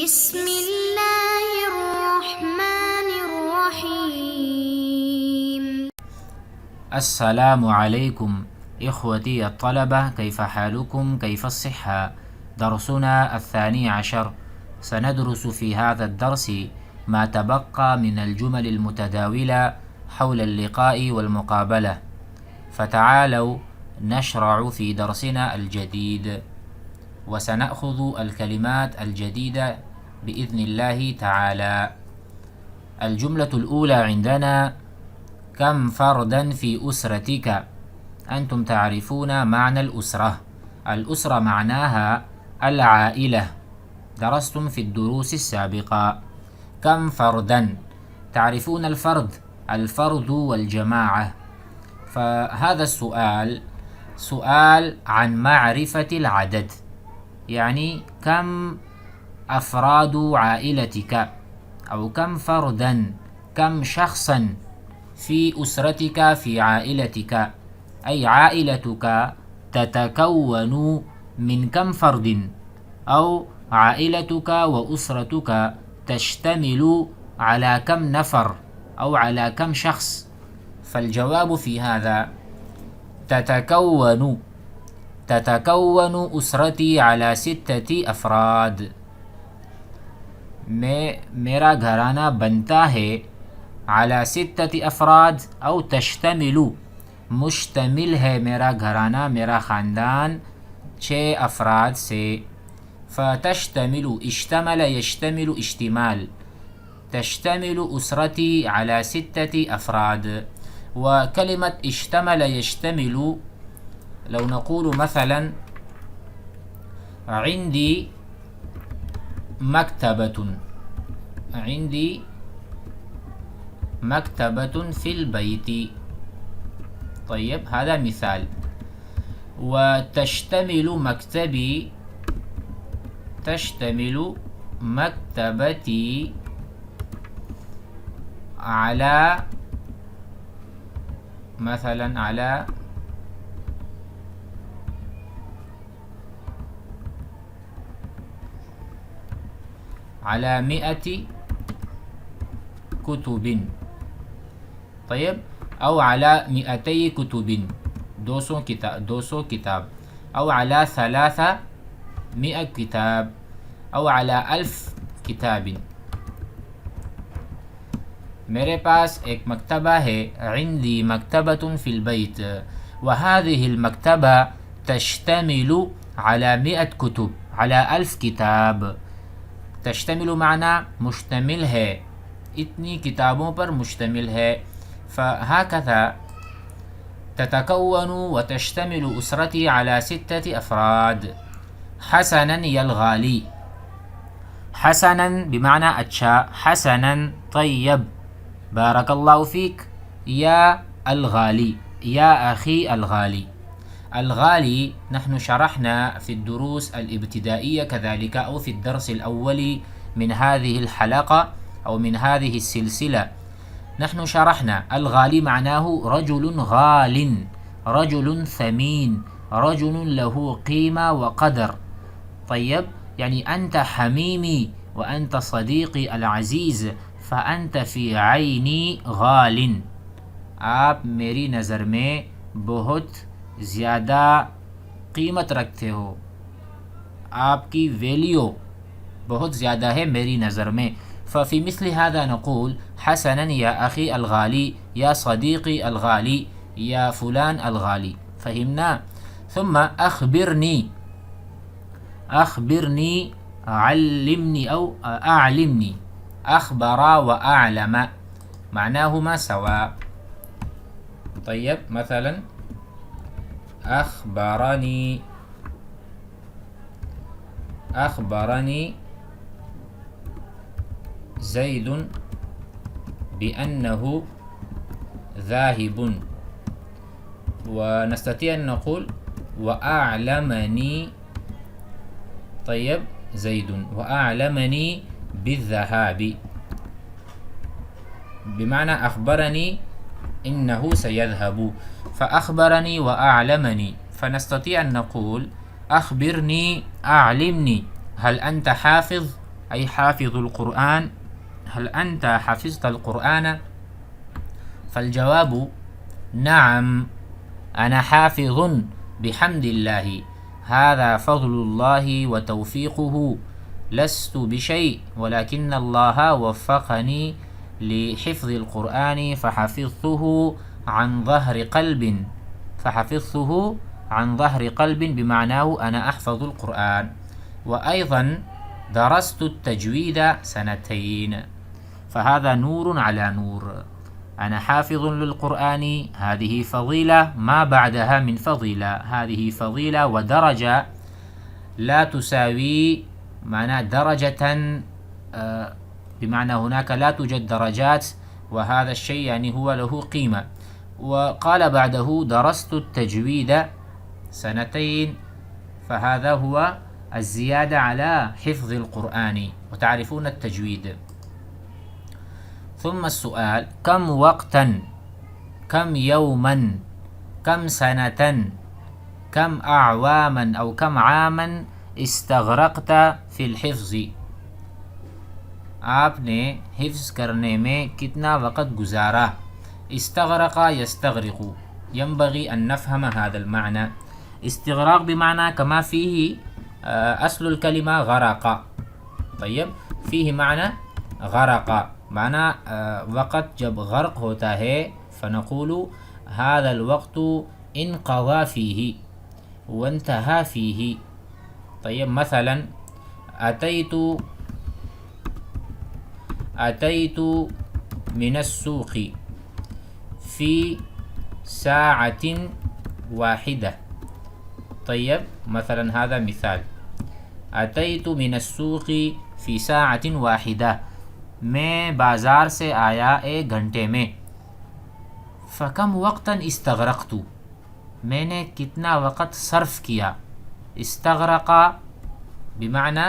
بسم الله الرحمن الرحيم. السلام عليكم إخوتي الطلبة، كيف حالكم؟ كيف الصحة؟ درسنا 12 سندرس في هذا الدرس ما تبقى من الجمل المتداولة حول اللقاء والمقابلة، فتعالوا نشرع في درسنا الجديد، وسنأخذ الكلمات الجديدة بإذن الله تعالى. الجملة الأولى عندنا: كم فردا في أسرتك؟ أنتم تعرفون معنى الأسرة. الأسرة معناها العائلة، درستم في الدروس السابقة. كم فردا، تعرفون الفرد والجماعة. فهذا السؤال سؤال عن معرفة العدد، يعني كم أفراد عائلتك، أو كم فردا، كم شخصا في أسرتك، في عائلتك، أي عائلتك تتكون من كم فرد، أو عائلتك وأسرتك تشتمل على كم نفر أو على كم شخص. فالجواب في هذا: تتكون أسرتي على 6 أفراد. میرا گھرانہ بنتا ہے على 6 أفراد، او مشتمل ہے میرا گھرانہ، میرا خاندان 6 افراد سے. فتشتمل، اشتمل يشتمل اشتمال، تشتمل أسرتي على 6 أفراد. وكلمة اشتمل يشتمل، لو نقول مثلا عندي مكتبة في البيت، طيب هذا مثال. وتشتمل مكتبتي على مثلا على 100 كتب، طيب، أو على 200 كتب، 200 كتاب، أو على 300 كتاب، أو على 1000 كتاب. میرے پاس ایک مکتبہ ہے، عندي مكتبة في البيت، وهذه المكتبة تشتمل على 100 كتب، على 1000 كتاب. تشتمل معنی مشتمل ہے، اتنی کتابوں پر مشتمل ہے. فهكذا تتكون وتشتمل أسرتي على 6 أفراد. حسنا يا الغالي، حسنا بمعنى أتشا، حسنا طيب، بارك الله فيك. يا الغالي، يا أخي الغالي. الغالي نحن شرحنا في الدروس الابتدائية كذلك، أو في الدرس الأول من هذه الحلقة أو من هذه السلسلة، نحن شرحنا الغالي معناه رجل غال، رجل ثمين، رجل له قيمة وقدر. طيب، يعني أنت حميمي وأنت صديقي العزيز، فأنت في عيني غال. آپ میری نظر میں بہت زیادہ قیمت رکھتے ہو، آپ کی ویلیو بہت زیادہ ہے میری نظر میں. ففي مثل هذا نقول حسنا يا أخي الغالي، يا صديقي الغالي، يا فلان الغالي. فهمنا؟ ثم أخبرني، علمني أو أعلمني. أخبر وأعلم معناهما سواء. طيب، مثلا أخبرني زيد بأنه ذاهب. ونستطيع أن نقول وأعلمني، طيب، زيد وأعلمني بالذهاب، بمعنى أخبرني إنه سيذهب. فأخبرني وأعلمني، فنستطيع أن نقول أخبرني، أعلمني، هل أنت حافظ؟ أي حافظ القرآن، هل أنت حفظت القرآن؟ فالجواب نعم، أنا حافظ بحمد الله، هذا فضل الله وتوفيقه، لست بشيء ولكن الله وفقني لحفظ القرآن فحفظته عن ظهر قلب، فحفظته عن ظهر قلب بمعناه أنا أحفظ القرآن. وأيضا درست التجويد سنتين، فهذا نور على نور، أنا حافظ للقرآن، هذه فضيلة ما بعدها من فضيلة، هذه فضيلة ودرجة لا تساوي معنى درجة، بمعنى هناك لا توجد درجات، وهذا الشيء يعني هو له قيمة. وقال بعده درست التجويد سنتين، فهذا هو الزيادة على حفظ القرآن، وتعرفون التجويد. ثم السؤال كم وقتا، كم يوما، كم سنة، كم أعواما أو كم عاما استغرقت في الحفظ، آپ نے حفظ کرنے میں کتنا وقت گزارا. استغرق يستغرق، ينبغي أن نفهم هذا المعنى. استغراق بمعنى كما فيه أصل الكلمة غرق، طيب فيه معنى غرق، معنى وقت جب غرق ہوتا ہے فنقول هذا الوقت انقضى فيه وانتهى فيه. طيب مثلا أتيت من السوق في ساعة واحدة. طيب مثلا هذا مثال، أتيت من السوق في ساعة واحدة، میں بازار سے آیا ایک گھنٹے میں. فکم وقتا استغرقت، میں نے کتنا وقت صرف کیا. استغرق بمعنى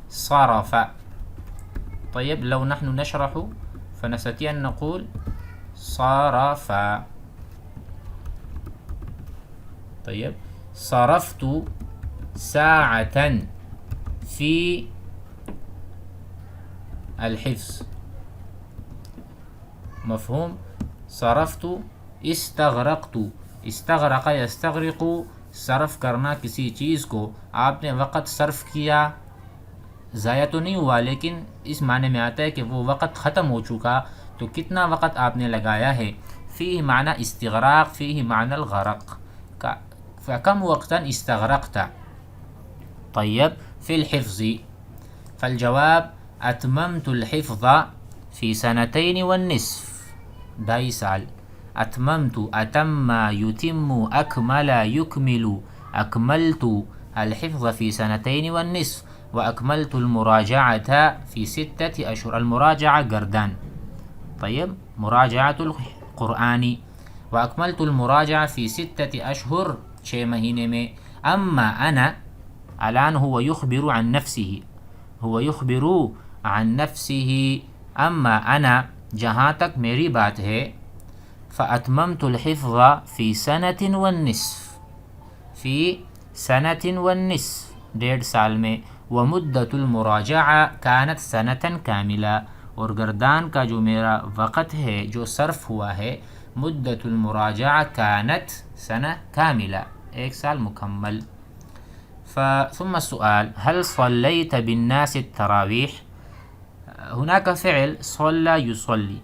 صرف. طيب لو نحن نشرح فنستطيع أن نقول صرف. طيب صرفت ساعة في الحفظ، مفهوم؟ صرفت استغرقت، استغرق يستغرق، صرف کرنا کسی چیز کو، آپ نے وقت صرف کیا، ضائع تو نہیں ہوا لیکن اس معنی میں آتا ہے کہ وہ وقت ختم ہو چکا، تو کتنا وقت آپ نے لگایا ہے. فيه معنى استغراق، فيه معنى الغرق. فكم وقتا استغرقت. طيب في الحفظ، فالجواب أتممت الحفظ في سنتين والنصف. دائی سال. أتممت، أتم، يتم، أكمل، يكمل، أكملت الحفظ في سنتين والنصف. وأكملت المراجعة في 6 أشهر. المراجعة گردان، طيب مراجعة القرآن. وأكملت المراجعة في 6 أشهر، 6 مہینے میں. أما أنا، الآن هو يخبر عن نفسه، هو يخبر عن نفسه. أما أنا، جہاں تک میری بات ہے، فأتممت الحفظ في سنة والنصف، في سنة والنصف، 1.5 سال میں. ومدة المراجعة كانت سنة كاملة، اور گردان کا جو میرا وقت ہے جو صرف ہوا ہے، مدة المراجعة كانت سنة كاملة، 1 سال مکمل. ثم السؤال هل صليت بالناس التراويح؟ هناك فعل صلى يصلي،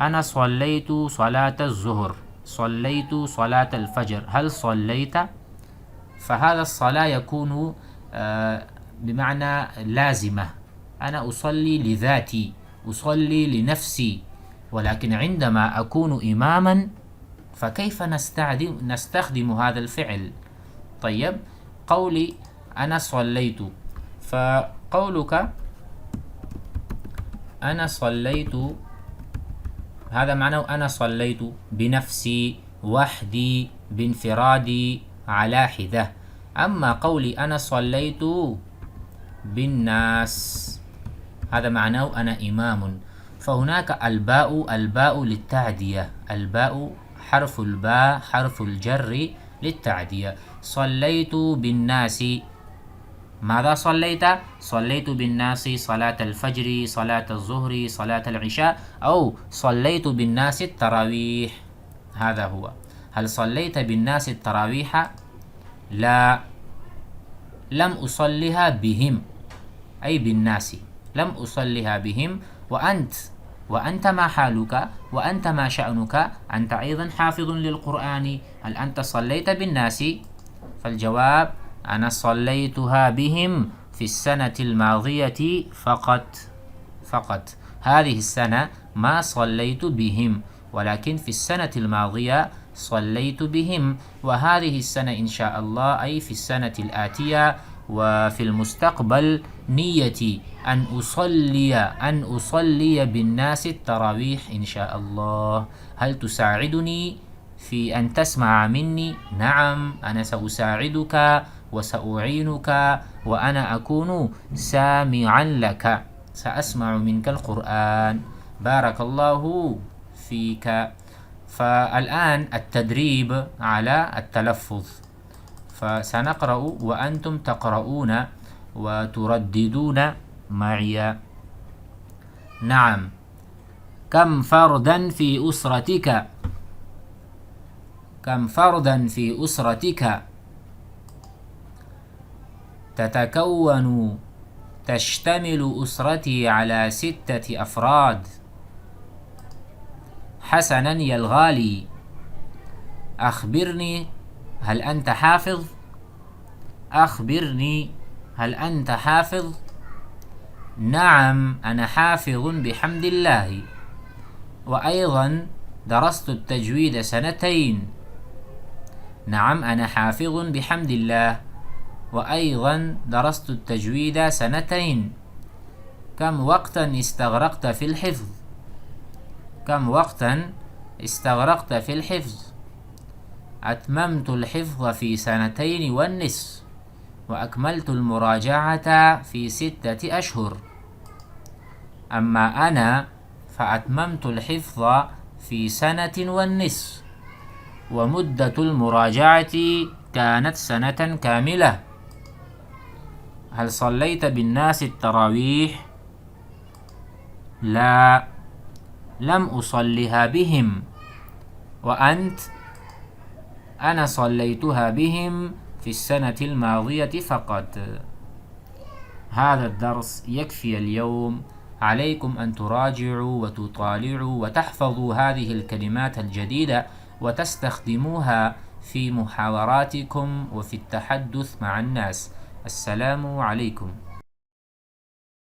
أنا صليت صلاة الظهر، صليت صلاة الفجر. هل صليت؟ فهذا الصلاة يكون بمعنى لازمة، أنا أصلي لذاتي، أصلي لنفسي. ولكن عندما أكون إماما فكيف نستخدم هذا الفعل؟ طيب قولي أنا صليت، فقولك أنا صليت هذا معناه أنا صليت بنفسي، وحدي، بانفرادي، على حدة. أما قولي أنا صليت بالناس هذا معناه أنا إمام. فهناك الباء للتعدية، الباء حرف الباء حرف الجر للتعدية. صليت بالناس، ماذا صليت؟ صليت بالناس صلاة الفجر، صلاة الظهر، صلاة العشاء، أو صليت بالناس التراويح. هذا هو. هل صليت بالناس التراويح؟ لا، لم أصلها بهم، أي بالناس لم أصلها بهم. وأنت ما حالك؟ وأنت ما شأنك؟ أنت أيضا حافظ للقرآن، هل أنت صليت بالناس؟ فالجواب: أنا صليتها بهم في السنة الماضية فقط. هذه السنة ما صليت بهم، ولكن في السنة الماضية صليت بهم. وهذه السنة إن شاء الله، أي في السنة الآتية وفي المستقبل، نيتي أن أصلي بالناس التراويح إن شاء الله. هل تساعدني في أن تسمع مني؟ نعم، أنا سأساعدك وسأعينك، وأنا أكون سامعا لك، سأسمع منك القرآن. بارك الله فيك. فالآن التدريب على التلفظ، فسنقرأ وأنتم تقرؤون وترددون معي. نعم. كم فردا في أسرتك؟ كم فردا في أسرتك؟ تشتمل أسرتي على 6 أفراد. حسنا يا الغالي، أخبرني، هل أنت حافظ؟ أخبرني، هل أنت حافظ؟ نعم، أنا حافظ بحمد الله، وأيضا درست التجويد 2. نعم، أنا حافظ بحمد الله، وأيضا درست التجويد 2. كم وقتا استغرقت في الحفظ؟ كم وقتا استغرقت في الحفظ؟ أتممت الحفظ في 2.5، وأكملت المراجعة في 6 أشهر. أما أنا فأتممت الحفظ في 1.5، ومدة المراجعة كانت 1 كاملة. هل صليت بالناس التراويح؟ لا، لم أصلها بهم. وأنت؟ أنا صليتها بهم في السنة الماضية فقط. هذا الدرس يكفي اليوم. عليكم أن تراجعوا وتطالعوا وتحفظوا هذه الكلمات الجديدة وتستخدموها في محاوراتكم وفي التحدث مع الناس. السلام عليكم.